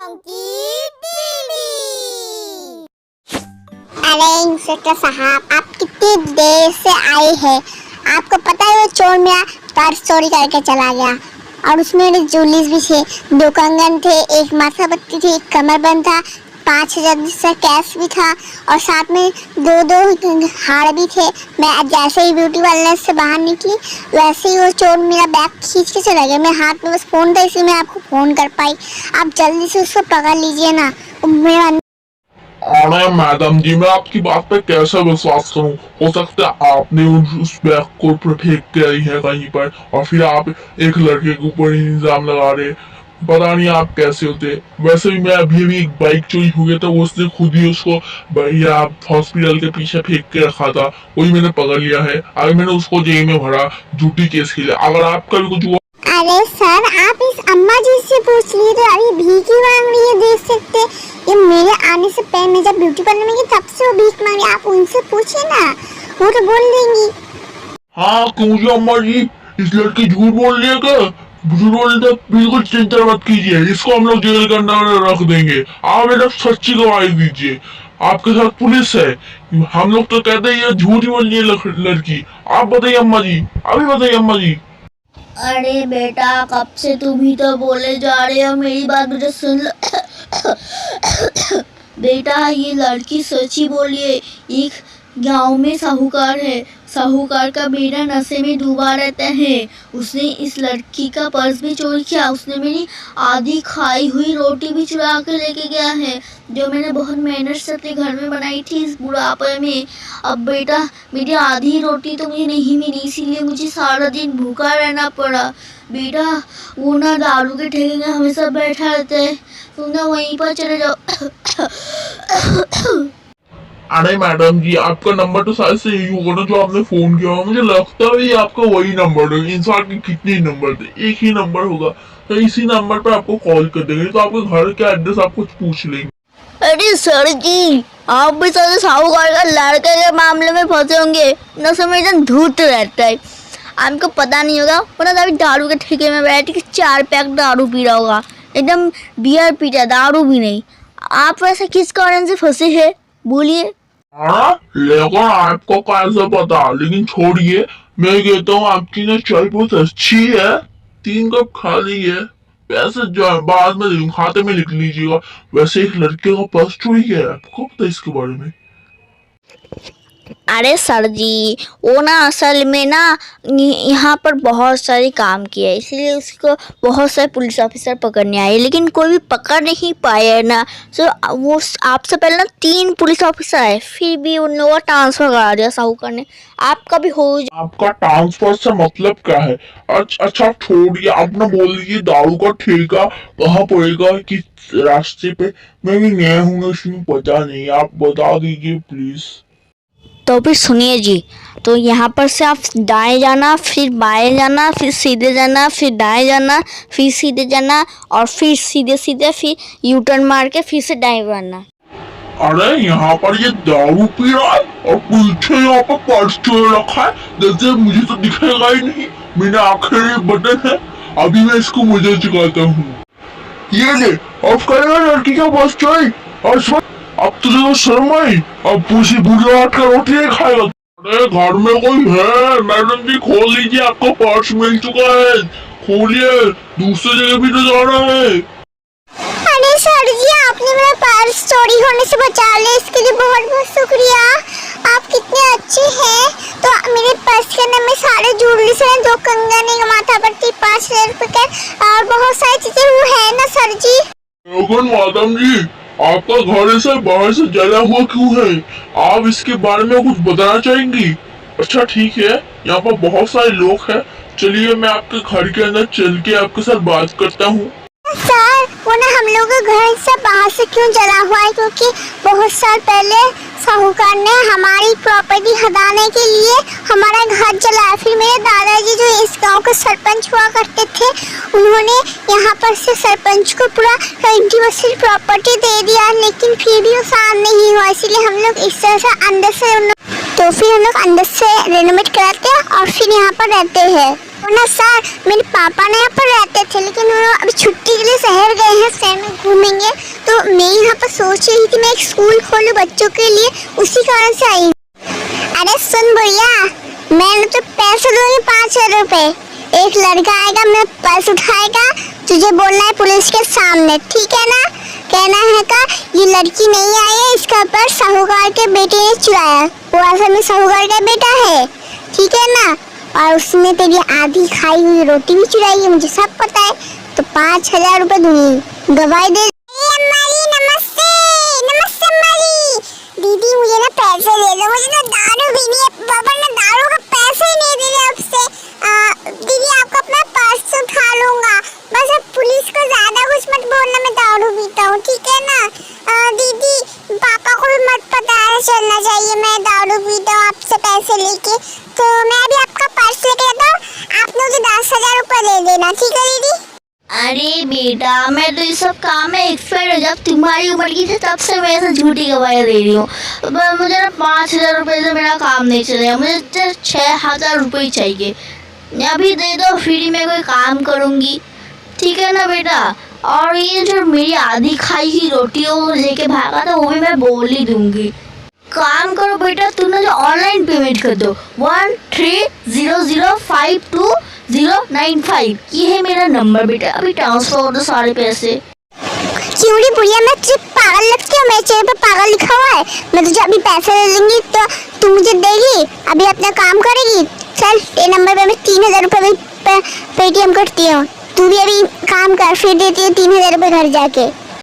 अरे इंस्पेक्टर साहब, आप कितनी देर से आए हैं? आपको पता है वो चोर मेरा पर्स चोरी करके चला गया और उसमें मेरे ज्वेलरीज भी थे, 2 कंगन थे, एक माथा पट्टी थी, एक कमरबंद था, 5,000 से कैश भी था और साथ में 2 हार भी थे। मैं जैसे ही ब्यूटी पार्लर से बाहर निकली वैसे ही वो चोर मेरा बैग खींच के चला गया। मेरे हाथ में बस फ़ोन था, इसलिए मैं आपको फ़ोन कर पाई। आप जल्दी से उसको पकड़ लीजिए ना। मेरा अरे मैडम जी, मैं आपकी बात पे कैसे विश्वास करूं? हो सकता है आपने उस बैग को फेंक के आई है कहीं पर और फिर आप एक लड़के के ऊपर इल्जाम लगा रहे। पता नहीं आप कैसे होते। वैसे भी मैं अभी एक बाइक चोरी हो गया था, वो उसने खुद ही उसको भैया हॉस्पिटल के पीछे फेंक के रखा था, वही मैंने पकड़ लिया है। अभी मैंने उसको जेल में भरा झूठी केस के लिए। अगर आपका भी कुछ हुआ। अरे सर, आप इस अम्मा जी से पूछ लिए तो अभी भीख ही मांग रही है, देख सकते। ये मेरे आने से पहले जब ब्यूटी पार्लर में गई तब से वो भीख मांग रही है। आप उनसे पूछिए ना, वो तो बोल देंगी। हाँ क्यों अम्मा जी, इस लड़की झूठ बोल रही है क्या? झूठ बोलने बिल्कुल चिंता मत कीजिए, इसको हम लोग जेल के अंदर रख देंगे। आप मेरा सच्ची गवाही दीजिए, आपके साथ पुलिस है। हम लोग तो कहते हैं ये झूठ ही बोल रही है लड़की। आप बताइए अम्मा जी, अभी बताइए अम्मा जी। अरे बेटा, कब से तुम ही तो बोले जा रहे हो, मेरी बात मुझे सुन लो। बेटा, ये लड़की सच ही बोली है। एक गांव में साहूकार है, साहूकार का बेटा नशे में डूबा रहता है। उसने इस लड़की का पर्स भी चोरी किया, उसने मेरी आधी खाई हुई रोटी भी चुरा के लेके गया है, जो मैंने बहुत मेहनत से अपने घर में बनाई थी इस बुढ़ापे में। अब बेटा, मेरी आधी रोटी तो मुझे नहीं मिली, इसीलिए मुझे सारा दिन भूखा रहना पड़ा। बेटा, वो ना दारू के ठेके में हमेशा बैठा रहता है, तुम ना वहीं पर चले जाओ। अरे मैडम जी, आपका नंबर तो शायद से यही होगा ना जो आपने फोन किया। मुझे लगता है आपका वही नंबर है। इंसान के कितने नंबर थे, एक ही नंबर होगा, तो इसी नंबर पर आपको कॉल कर देंगे। तो आपके घर का एड्रेस आपको पूछ लेंगे। अरे सर जी, आप भी सारे साहूकार का लड़के के मामले में फंसे होंगे। नशे में एकदम धूत रहता है, आपको पता नहीं होगा। वरना अभी दारू के ठेके में बैठ के 4 पैक दारू पी रहा होगा, एकदम बियर पीता, दारू भी नहीं। आप वैसे किस कारण से फंसे हैं, बोलिए। लेकिन आपको कैसे पता? लेकिन छोड़िए, मैं कहता हूँ आपकी ना चाय बहुत अच्छी है, 3 कप खाली है। पैसे जो है बाद में खाते में लिख लीजिएगा। वैसे एक लड़के का पर्स चोरी किया है, आपको पता इसके बारे में? अरे सर जी, वो ना असल में ना यहाँ पर बहुत सारे काम किया है, इसलिए उसको बहुत सारे पुलिस ऑफिसर पकड़ने आए, लेकिन कोई भी पकड़ नहीं पाया ना। सो वो आपसे पहले ना 3 पुलिस ऑफिसर आए, फिर भी उन लोगों का ट्रांसफर करा दिया साहूकार ने। आपका भी हो आपका ट्रांसफर से मतलब क्या है? अच्छा छोड़िए, आप ना बोल दीजिए दारू का ठेका कहाँ पड़ेगा, किस रास्ते पे। मैं भी नया हूँ, इसमें पता नहीं, आप बता दीजिए प्लीज। तो फिर सुनिए जी, तो यहाँ पर से आप दाएं जाना, फिर बाएं जाना, फिर सीधे जाना, फिर दाएं जाना, फिर सीधे जाना और फिर सीधे सीधे फिर यू टर्न मार के फिर से दाएं जाना। अरे यहाँ पर ये दारू पी रहा है और पीछे यहाँ पर पर्स चोर रखा है, जैसे मुझे तो दिखेगा ही नहीं। मेरे आखिरी बटन है, अभी मैं इसको मुझे चुकाता हूँ। ये ले, अब करेगा लड़की का पर्स चोरी। और अब तुझे तो शर्म आई, अब पूछी भूजा का रोटी नहीं खाएगा। अरे घर में कोई है? मैडम जी खोल लीजिए, आपको पर्स मिल चुका है, खोलिए, दूसरी जगह भी तो जाना है। अरे सर जी, आपने मेरा पर्स चोरी होने से बचा लिया, इसके लिए बहुत बहुत शुक्रिया। आप कितने अच्छे हैं। तो मेरे पर्स के अंदर में सारे ज्वेलरीज हैं, 2 कंगन, एक माथा पट्टी, 5,000 रुपए का और बहुत सारी चीजें वो है ना सर जी। लेकिन मैडम जी, आपका घर से बाहर से जला हुआ क्यों है? आप इसके बारे में कुछ बताना चाहेंगी? अच्छा ठीक है, यहाँ पर बहुत सारे लोग हैं, चलिए मैं आपके घर के अंदर चल के आपके साथ बात करता हूँ। सर, वो ना हम लोग का घर से बाहर से क्यों जला हुआ है? क्योंकि बहुत साल पहले साहूकार ने हमारी प्रॉपर्टी हटाने के लिए हमारा घर जलाया। फिर मेरे दादाजी जो इस गांव के सरपंच हुआ करते थे, उन्होंने यहाँ पर से सरपंच को पूरा 20% प्रॉपर्टी दे दिया, लेकिन फिर भी वो काम नहीं हुआ। इसीलिए हम लोग इस तरह से अंदर से तो फिर हम लोग अंदर से रेनोवेट कराते हैं और फिर यहाँ पर रहते हैं। ना सर, मेरे पापा ने पर रहते थे, लेकिन वो अभी छुट्टी के लिए शहर गए हैं, शहर में घूमेंगे। तो मैं यहाँ पर सोच रही थी मैं एक स्कूल खोलूं बच्चों के लिए, उसी कारण से आई। अरे सुन भैया, मैंने तो पैसे दूंगी 5,000 रुपए। एक लड़का आएगा, मेरा पर्स उठाएगा, तुझे बोलना है पुलिस के सामने, ठीक है ना? कहना है का ये लड़की नहीं आई है, इसका पर्स साहूकार के बेटे ने चुराया। वो असल में साहूकार का बेटा है, ठीक है ना? और उसने तेरी आधी खाई हुई रोटी भी चुराई है, मुझे सब पता है। तो 5,000 रुपए दूंगी, गवाही दे। नमस्ते नमस्ते अम्माजी। दीदी मुझे ना पैसे दे दो, मुझे ना दारू पीनी है, पापा ने दारू का पैसे ही नहीं दिए आपसे। दीदी आपका अपना पर्स उठा लूंगा, बस अब पुलिस को ज्यादा कुछ मत बोलना, मैं दारू पीता हूँ, ठीक है ना? दीदी पापा को भी मत पता चलना चाहिए मैं दारू पीता हूँ आपसे पैसे लेके। तो मैं भी आपका पर्स लेके आता हूँ, आप मुझे 10,000 रुपए दे देना, ठीक है दीदी? अरे बेटा, मैं तो ये सब काम में एक्सपर्ट हूँ। जब तुम्हारी उम्र की थी तब से मैं ऐसे झूठी गवाही दे रही हूँ। मुझे ना 5,000 रुपये से मेरा काम नहीं चलेगा, मुझे 6,000 रुपये ही चाहिए। अभी दे दो, फिर मैं कोई काम करूँगी, ठीक है ना बेटा? और ये जो मेरी आधी खाई हुई रोटियों लेके भागा था वो भी मैं बोल ही दूँगी। काम करो बेटा, तुम ना जो ऑनलाइन पेमेंट कर दो 1300522095, ये है मेरा नंबर बेटा। अभी ट्रांसफर कर दो सारे पैसे। क्यों बुढ़िया, मैं तुझे पागल लगती हूँ? मेरे चेहरे पे पागल लिखा हुआ है। मैं तुझे अभी पैसे दे दूंगी तो तू मुझे देगी, अभी अपना काम करेगी। चल ये नंबर पे मैं 3,000 रुपये पेटीएम करती हूँ, तू भी अभी काम कर, फिर देती है 3,000 रुपये घर जाके।